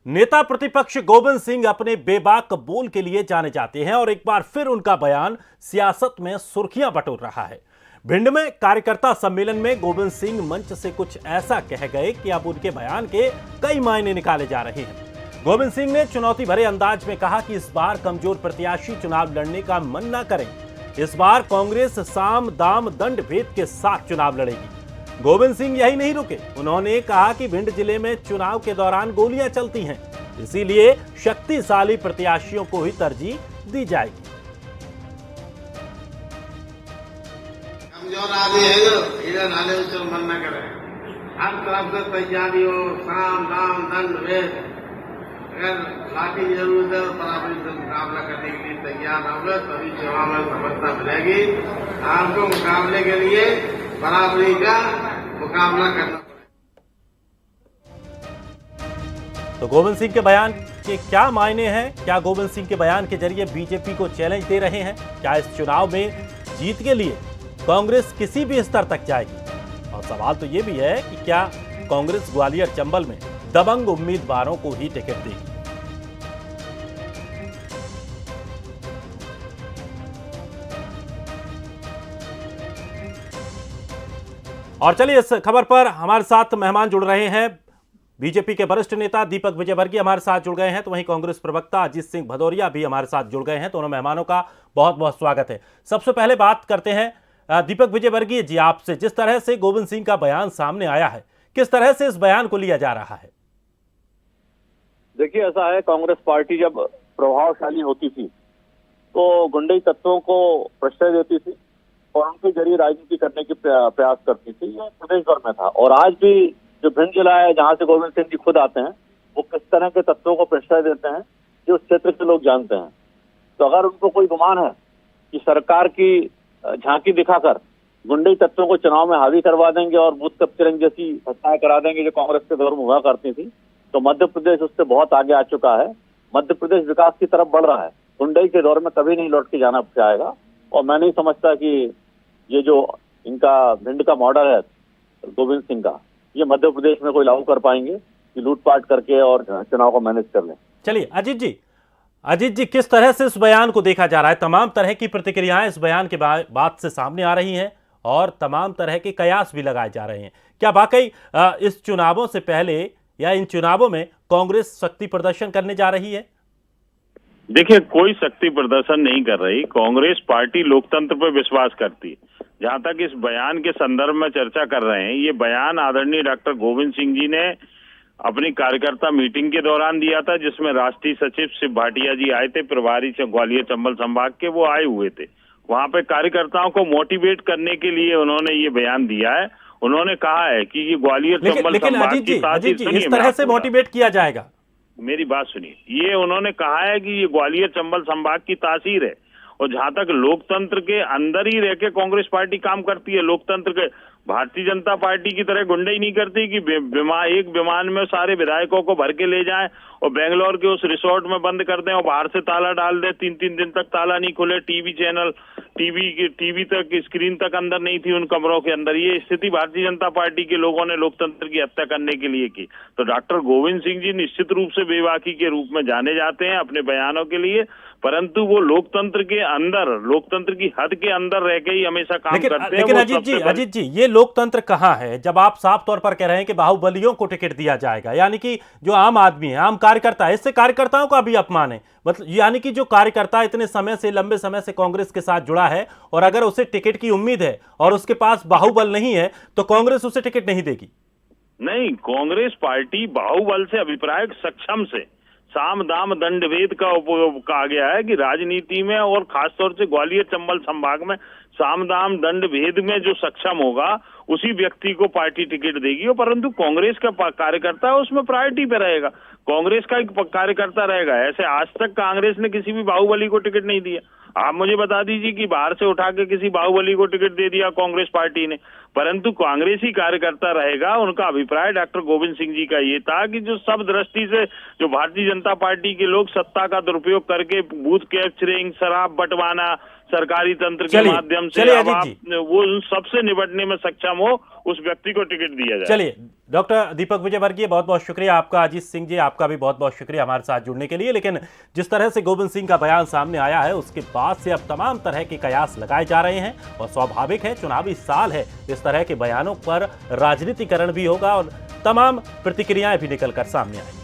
नेता प्रतिपक्ष गोविंद सिंह अपने बेबाक बोल के लिए जाने जाते हैं और एक बार फिर उनका बयान सियासत में सुर्खियां बटोर रहा है। भिंड में कार्यकर्ता सम्मेलन में गोविंद सिंह मंच से कुछ ऐसा कह गए कि अब उनके बयान के कई मायने निकाले जा रहे हैं। गोविंद सिंह ने चुनौती भरे अंदाज में कहा कि इस बार कमजोर प्रत्याशी चुनाव लड़ने का मन न करें। इस बार कांग्रेस साम दाम दंड भेद के साथ चुनाव लड़ेगी। गोविंद सिंह यही नहीं रुके, उन्होंने कहा कि भिंड जिले में चुनाव के दौरान गोलियां चलती हैं, इसीलिए शक्तिशाली प्रत्याशियों को ही तरजीह दी जाएगी। कमजोर आदमी है जो इधर नाले उच्चर मन न करे, हर तरफ से तैयारी हो, साम दाम दंड भेद, अगर लाठी की जरूरत है बराबरी से मुकाबला करने के लिए तैयार रहोगे तभी चुनाव में सफलता मिलेगी। आपको मुकाबले के लिए बराबरी का मुकाबला करना पड़ेगा। तो गोविंद सिंह के बयान के क्या मायने हैं? क्या गोविंद सिंह के बयान के जरिए बीजेपी को चैलेंज दे रहे हैं? क्या इस चुनाव में जीत के लिए कांग्रेस किसी भी स्तर तक जाएगी? और सवाल तो यह भी है कि क्या कांग्रेस ग्वालियर चंबल में दबंग उम्मीदवारों को ही टिकट देगी? और चलिए इस खबर पर हमारे साथ मेहमान जुड़ रहे हैं। बीजेपी के वरिष्ठ नेता दीपक विजयवर्गीय हमारे साथ जुड़ गए हैं, तो वहीं कांग्रेस प्रवक्ता अजीत सिंह भदौरिया भी हमारे साथ जुड़ गए हैं। दोनों मेहमानों का बहुत बहुत स्वागत है। सबसे पहले बात करते हैं दीपक विजयवर्गीय जी आपसे। जिस तरह से गोविंद सिंह का बयान सामने आया है, किस तरह से इस बयान को लिया जा रहा है? देखिए, ऐसा है, कांग्रेस पार्टी जब प्रभावशाली होती थी तो गुंडई तत्वों को प्रश्रय देती थी और उनके जरिए राजनीति करने के प्रयास करती थी। ये प्रदेश भर में था और आज भी जो भिंड जिला है जहां से गोविंद सिंह जी खुद आते हैं, वो किस तरह के तत्वों को प्रश्रय देते हैं जो उस क्षेत्र के लोग जानते हैं। तो अगर उनको कोई गुमान है कि सरकार की झांकी दिखाकर गुंडई तत्वों को चुनाव में हावी करवा देंगे और बूथ कैप्चरिंग जैसी घटनाएं करा देंगे जो कांग्रेस के दौर में हुआ करती थी, तो मध्य प्रदेश उससे बहुत आगे आ चुका है। मध्य प्रदेश विकास की तरफ बढ़ रहा है, गुंडई के दौर में कभी नहीं लौट के जाना चाहेगा। और मैं नहीं समझता कि ये जो इनका भिंड का मॉडल है गोविंद सिंह का, ये मध्य प्रदेश में कोई लागू कर पाएंगे कि लूटपाट करके और चुनाव को मैनेज कर लें। चलिए अजीत जी किस तरह से इस बयान को देखा जा रहा है? तमाम तरह की प्रतिक्रियाएं इस बयान के बाद से सामने आ रही हैं और तमाम तरह के कयास भी लगाए जा रहे हैं। क्या वाकई इस चुनावों से पहले या इन चुनावों में कांग्रेस शक्ति प्रदर्शन करने जा रही है? देखिए, कोई शक्ति प्रदर्शन नहीं कर रही। कांग्रेस पार्टी लोकतंत्र पर विश्वास करती है। जहां तक इस बयान के संदर्भ में चर्चा कर रहे हैं, ये बयान आदरणीय डॉक्टर गोविंद सिंह जी ने अपनी कार्यकर्ता मीटिंग के दौरान दिया था, जिसमें राष्ट्रीय सचिव शिव भाटिया जी आए थे, प्रभारी से ग्वालियर चंबल संभाग के, वो आए हुए थे। वहां पे कार्यकर्ताओं को मोटिवेट करने के लिए उन्होंने ये बयान दिया है। उन्होंने कहा है कि ये ग्वालियर चंबल संभाग की तासीर, इस तरह से मोटिवेट किया जाएगा? मेरी बात सुनिए, ये उन्होंने कहा है कि ये ग्वालियर चंबल संभाग की तासीर है और जहां तक लोकतंत्र के अंदर ही रह के कांग्रेस पार्टी काम करती है, लोकतंत्र के भारतीय जनता पार्टी की तरह गुंडई नहीं करती कि एक विमान में सारे विधायकों को भर के ले जाएं और बेंगलोर के उस रिसोर्ट में बंद कर दें और बाहर से ताला डाल दें। 3-3 दिन तक ताला नहीं खुले, टीवी चैनल, टीवी तक स्क्रीन तक अंदर नहीं थी उन कमरों के अंदर। ये स्थिति भारतीय जनता पार्टी के लोगों ने लोकतंत्र की हत्या करने के लिए की। तो डॉक्टर गोविंद सिंह जी निश्चित रूप से बेबाकी के रूप में जाने जाते हैं अपने बयानों के लिए, परंतु वो लोकतंत्र के अंदर, लोकतंत्र की हद के अंदर रह के ही हमेशा काम करते हैं। लेकिन अजीत जी ये लोकतंत्र कहाँ है जब आप साफ तौर पर कह रहे हैं कि बाहुबलियों को टिकट दिया जाएगा? यानी कि जो आम आदमी है, आम कार्यकर्ता है, इससे कार्यकर्ताओं का भी अपमान है। मतलब यानी कि जो कार्यकर्ता इतने समय से, लंबे समय से कांग्रेस के साथ जुड़ा है और अगर उसे टिकट की उम्मीद है और उसके पास बाहुबल नहीं है तो कांग्रेस उसे टिकट नहीं देगी? नहीं, कांग्रेस पार्टी बाहुबल से अभिप्राय सक्षम से साम दाम दंड भेद का उपयोग कहा गया है कि राजनीति में और खासतौर से ग्वालियर चंबल संभाग में साम दाम दंड भेद में जो सक्षम होगा उसी व्यक्ति को पार्टी टिकट देगी। और परंतु कांग्रेस का कार्यकर्ता उसमें प्रायोरिटी पे रहेगा, कांग्रेस का एक कार्यकर्ता रहेगा। ऐसे आज तक कांग्रेस ने किसी भी बाहुबली को टिकट नहीं दिया। आप मुझे बता दीजिए कि बाहर से उठा के किसी बाहुबली को टिकट दे दिया कांग्रेस पार्टी ने। परंतु कांग्रेसी कार्यकर्ता रहेगा। उनका अभिप्राय डॉक्टर गोविंद सिंह जी का ये था कि जो सब दृष्टि से जो भारतीय जनता पार्टी के लोग सत्ता का दुरुपयोग करके बूथ कैप्चरिंग, शराब बंटवाना सरकारी तंत्र के माध्यम से, अब आप वो उन सबसे निपटने में सक्षम हो, उस व्यक्ति को टिकट दिया जाए। चलिए, डॉक्टर दीपक विजयवर्गीय, बहुत बहुत शुक्रिया आपका। अजीत सिंह जी, आपका भी बहुत बहुत शुक्रिया हमारे साथ जुड़ने के लिए। लेकिन जिस तरह से गोविंद सिंह का बयान सामने आया है, उसके बाद से अब तमाम तरह के कयास लगाए जा रहे हैं और स्वाभाविक है, चुनावी साल है, इस तरह के बयानों पर राजनीतिकरण भी होगा और तमाम प्रतिक्रियाएं भी निकल कर सामने आएंगी।